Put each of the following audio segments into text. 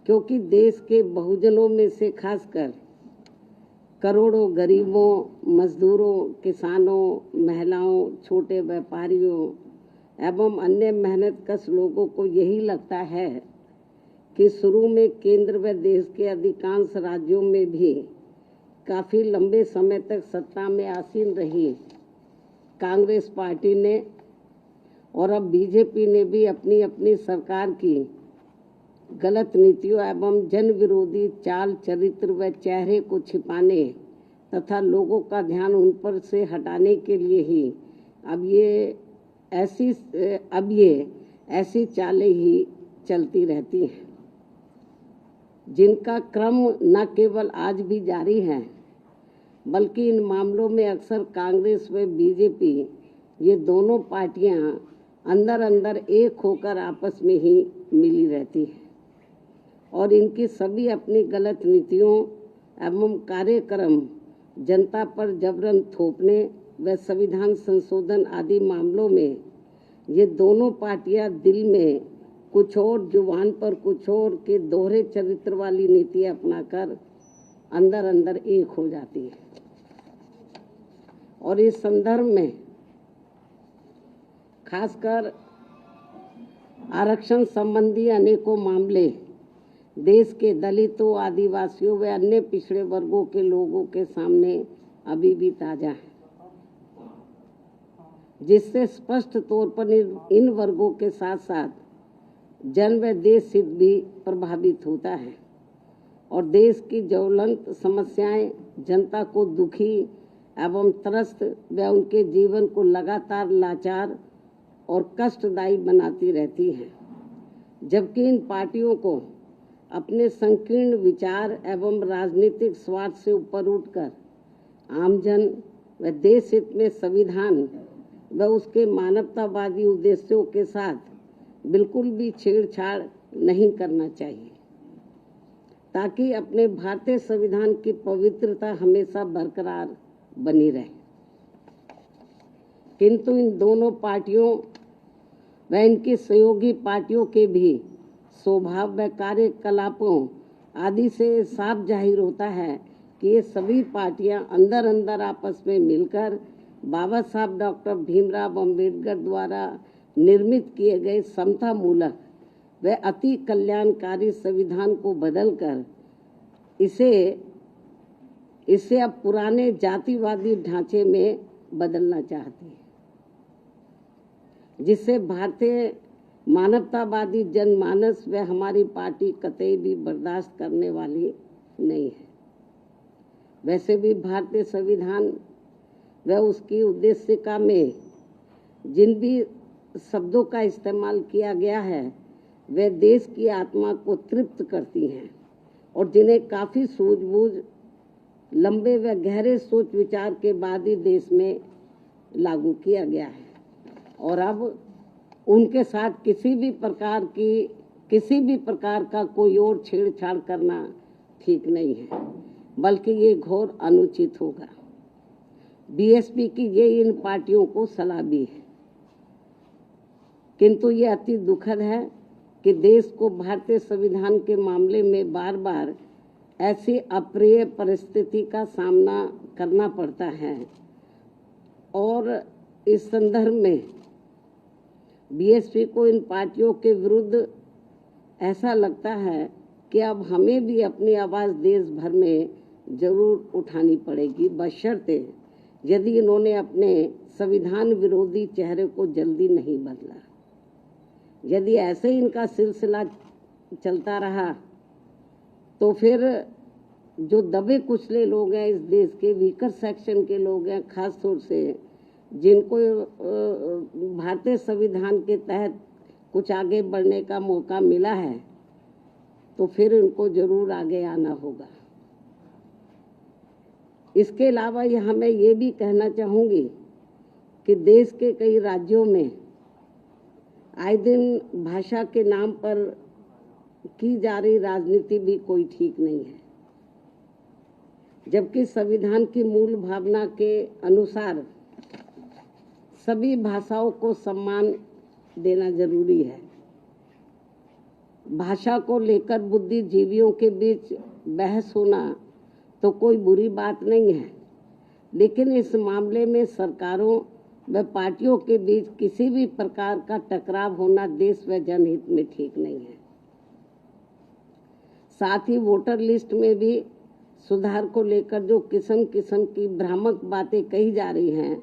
क्योंकि देश के बहुजनों में से खासकर करोड़ों गरीबों, मजदूरों, किसानों, महिलाओं, छोटे व्यापारियों एवं अन्य मेहनतकश लोगों को यही लगता है कि शुरू में केंद्र व देश के अधिकांश राज्यों में भी काफ़ी लंबे समय तक सत्ता में आसीन रही कांग्रेस पार्टी ने और अब बीजेपी ने भी अपनी अपनी सरकार की गलत नीतियों एवं जन विरोधी चाल चरित्र व चेहरे को छिपाने तथा लोगों का ध्यान उन पर से हटाने के लिए ही अब ये ऐसी चालें ही चलती रहती हैं, जिनका क्रम न केवल आज भी जारी है बल्कि इन मामलों में अक्सर कांग्रेस व बीजेपी ये दोनों पार्टियां अंदर अंदर एक होकर आपस में ही मिली रहती हैं और इनकी सभी अपनी गलत नीतियों एवं कार्यक्रम जनता पर जबरन थोपने व संविधान संशोधन आदि मामलों में ये दोनों पार्टियां दिल में कुछ और, जुबान पर कुछ और के दोहरे चरित्र वाली नीति अपनाकर अंदर अंदर एक हो जाती है। और इस संदर्भ में खासकर आरक्षण संबंधी अनेकों मामले देश के दलितों, आदिवासियों व अन्य पिछड़े वर्गों के लोगों के सामने अभी भी ताजा है, जिससे स्पष्ट तौर पर इन वर्गों के साथ साथ जन व देश हित भी प्रभावित होता है और देश की ज्वलंत समस्याएं जनता को दुखी एवं त्रस्त व उनके जीवन को लगातार लाचार और कष्टदायी बनाती रहती हैं। जबकि इन पार्टियों को अपने संकीर्ण विचार एवं राजनीतिक स्वार्थ से ऊपर उठकर आमजन व देश हित में संविधान व उसके मानवतावादी उद्देश्यों के साथ बिल्कुल भी छेड़छाड़ नहीं करना चाहिए, ताकि अपने भारतीय संविधान की पवित्रता हमेशा बरकरार बनी रहे। किंतु इन दोनों पार्टियों व इनकी सहयोगी पार्टियों के भी स्वभाव व कार्यकलापों आदि से साफ जाहिर होता है कि ये सभी पार्टियां अंदर अंदर आपस में मिलकर बाबा साहब डॉक्टर भीमराव अंबेडकर द्वारा निर्मित किए गए समता मूलक व अति कल्याणकारी संविधान को बदलकर इसे अब पुराने जातिवादी ढांचे में बदलना चाहती है, जिससे भारतीय मानवतावादी जनमानस व हमारी पार्टी कतई भी बर्दाश्त करने वाली नहीं है। वैसे भी भारतीय संविधान व उसकी उद्देशिका में जिन भी शब्दों का इस्तेमाल किया गया है वे देश की आत्मा को तृप्त करती हैं और जिन्हें काफ़ी सूझबूझ, लंबे व गहरे सोच विचार के बाद ही देश में लागू किया गया है और अब उनके साथ किसी भी प्रकार का कोई और छेड़छाड़ करना ठीक नहीं है, बल्कि ये घोर अनुचित होगा। बीएसपी की ये इन पार्टियों को सलाह भी है, किंतु ये अति दुखद है कि देश को भारतीय संविधान के मामले में बार बार ऐसी अप्रिय परिस्थिति का सामना करना पड़ता है और इस संदर्भ में बीएसपी को इन पार्टियों के विरुद्ध ऐसा लगता है कि अब हमें भी अपनी आवाज़ देश भर में जरूर उठानी पड़ेगी, बशर्ते यदि इन्होंने अपने संविधान विरोधी चेहरे को जल्दी नहीं बदला। यदि ऐसे ही इनका सिलसिला चलता रहा तो फिर जो दबे कुचले लोग हैं, इस देश के वीकर सेक्शन के लोग हैं, खास तौर से जिनको भारतीय संविधान के तहत कुछ आगे बढ़ने का मौका मिला है, तो फिर उनको जरूर आगे आना होगा। इसके अलावा यहाँ मैं ये भी कहना चाहूँगी कि देश के कई राज्यों में आए दिन भाषा के नाम पर की जा रही राजनीति भी कोई ठीक नहीं है, जबकि संविधान की मूल भावना के अनुसार सभी भाषाओं को सम्मान देना जरूरी है। भाषा को लेकर बुद्धिजीवियों के बीच बहस होना तो कोई बुरी बात नहीं है, लेकिन इस मामले में सरकारों व पार्टियों के बीच किसी भी प्रकार का टकराव होना देश व जनहित में ठीक नहीं है। साथ ही वोटर लिस्ट में भी सुधार को लेकर जो किस्म किस्म की भ्रामक बातें कही जा रही हैं,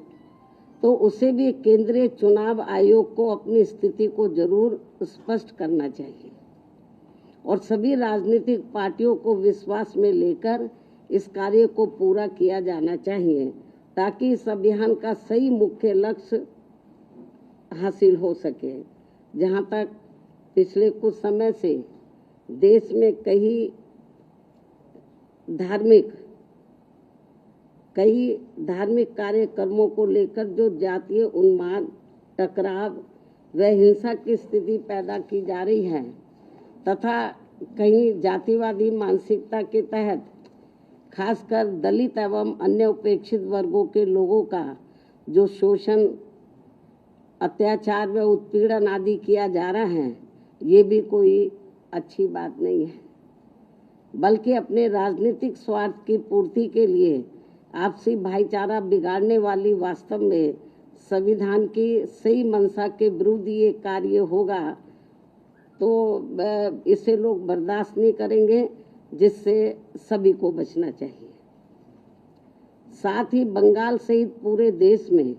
तो उसे भी केंद्रीय चुनाव आयोग को अपनी स्थिति को जरूर स्पष्ट करना चाहिए और सभी राजनीतिक पार्टियों को विश्वास में लेकर इस कार्य को पूरा किया जाना चाहिए, ताकि इस अभियान का सही मुख्य लक्ष्य हासिल हो सके। जहां तक पिछले कुछ समय से देश में कई धार्मिक कार्यक्रमों को लेकर जो जातीय उन्माद, टकराव व हिंसा की स्थिति पैदा की जा रही है तथा कहीं जातिवादी मानसिकता के तहत खासकर दलित एवं अन्य उपेक्षित वर्गों के लोगों का जो शोषण, अत्याचार व उत्पीड़न आदि किया जा रहा है, ये भी कोई अच्छी बात नहीं है, बल्कि अपने राजनीतिक स्वार्थ की पूर्ति के लिए आपसी भाईचारा बिगाड़ने वाली वास्तव में संविधान की सही मंशा के विरुद्ध ये कार्य होगा, तो इसे लोग बर्दाश्त नहीं करेंगे, जिससे सभी को बचना चाहिए। साथ ही बंगाल सहित पूरे देश में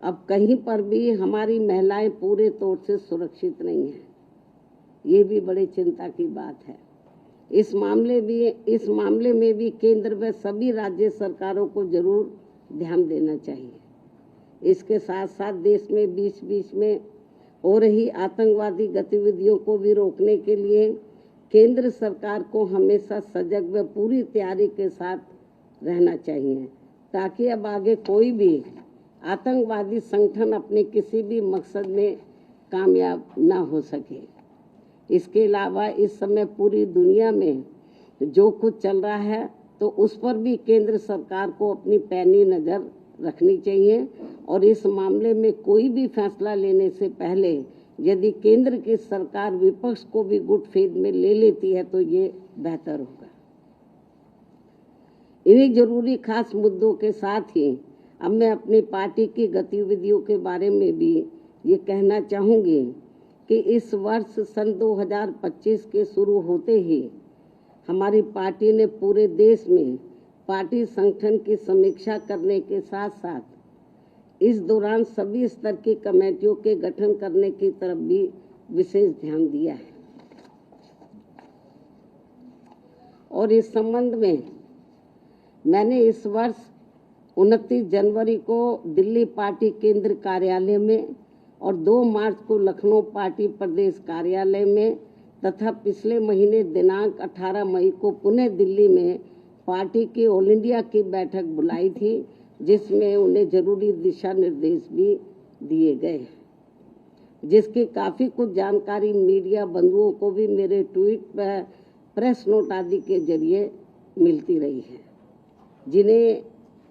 अब कहीं पर भी हमारी महिलाएं पूरे तौर से सुरक्षित नहीं हैं। ये भी बड़ी चिंता की बात है। इस मामले में भी केंद्र व सभी राज्य सरकारों को जरूर ध्यान देना चाहिए। इसके साथ साथ देश में बीच बीच में हो रही आतंकवादी गतिविधियों को भी रोकने के लिए केंद्र सरकार को हमेशा सजग व पूरी तैयारी के साथ रहना चाहिए, ताकि अब आगे कोई भी आतंकवादी संगठन अपने किसी भी मकसद में कामयाब ना हो सके। इसके अलावा इस समय पूरी दुनिया में जो कुछ चल रहा है, तो उस पर भी केंद्र सरकार को अपनी पैनी नज़र रखनी चाहिए और इस मामले में कोई भी फैसला लेने से पहले यदि केंद्र की सरकार विपक्ष को भी गुड फेथ में ले लेती है तो ये बेहतर होगा। इन्हीं जरूरी खास मुद्दों के साथ ही अब मैं अपनी पार्टी की गतिविधियों के बारे में भी ये कहना चाहूँगी कि इस वर्ष सन 2025 के शुरू होते ही हमारी पार्टी ने पूरे देश में पार्टी संगठन की समीक्षा करने के साथ साथ इस दौरान सभी स्तर की कमेटियों के गठन करने की तरफ भी विशेष ध्यान दिया है। और इस संबंध में मैंने इस वर्ष 29 जनवरी को दिल्ली पार्टी केंद्र कार्यालय में और 2 मार्च को लखनऊ पार्टी प्रदेश कार्यालय में तथा पिछले महीने दिनांक 18 मई को पुणे दिल्ली में पार्टी की ऑल इंडिया की बैठक बुलाई थी, जिसमें उन्हें जरूरी दिशा निर्देश भी दिए गए, जिसकी काफ़ी कुछ जानकारी मीडिया बंधुओं को भी मेरे ट्वीट व प्रेस नोट आदि के जरिए मिलती रही है, जिन्हें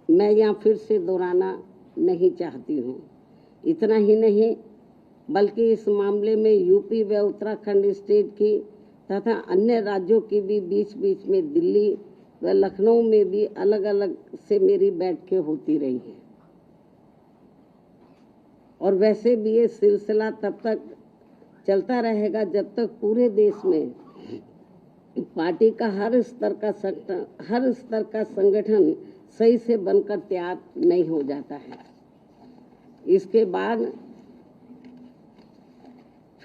मैं यहाँ फिर से दोहराना नहीं चाहती हूँ। इतना ही नहीं बल्कि इस मामले में यूपी व उत्तराखंड स्टेट की तथा अन्य राज्यों की भी बीच बीच में दिल्ली व लखनऊ में भी अलग अलग से मेरी बैठकें होती रही हैं। और वैसे भी ये सिलसिला तब तक चलता रहेगा जब तक पूरे देश में पार्टी का हर स्तर का संगठन सही से बनकर तैयार नहीं हो जाता है। इसके बाद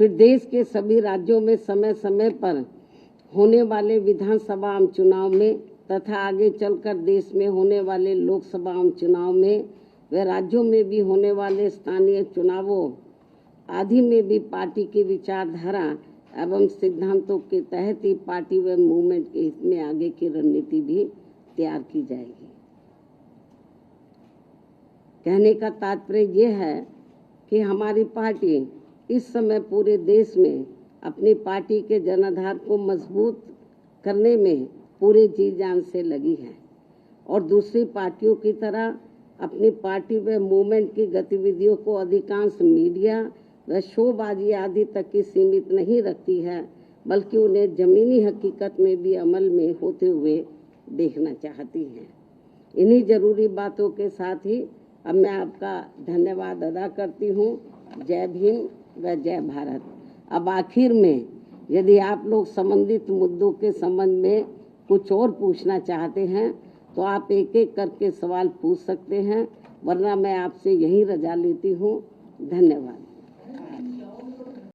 फिर देश के सभी राज्यों में समय समय पर होने वाले विधानसभा आम चुनाव में तथा आगे चलकर देश में होने वाले लोकसभा आम चुनाव में व राज्यों में भी होने वाले स्थानीय चुनावों आदि में भी पार्टी की विचारधारा एवं सिद्धांतों के तहत ही पार्टी व मूवमेंट के हित में आगे की रणनीति भी तैयार की जाएगी। कहने का तात्पर्य ये है कि हमारी पार्टी इस समय पूरे देश में अपनी पार्टी के जनाधार को मजबूत करने में पूरे जी जान से लगी है और दूसरी पार्टियों की तरह अपनी पार्टी व मूवमेंट की गतिविधियों को अधिकांश मीडिया व शोबाजी आदि तक की सीमित नहीं रखती है, बल्कि उन्हें ज़मीनी हकीकत में भी अमल में होते हुए देखना चाहती हैं। इन्हीं ज़रूरी बातों के साथ ही अब मैं आपका धन्यवाद अदा करती हूँ। जय भीम व जय भारत। अब आखिर में यदि आप लोग संबंधित मुद्दों के संबंध में कुछ और पूछना चाहते हैं तो आप एक एक करके सवाल पूछ सकते हैं, वरना मैं आपसे यहीं रजा लेती हूँ। धन्यवाद।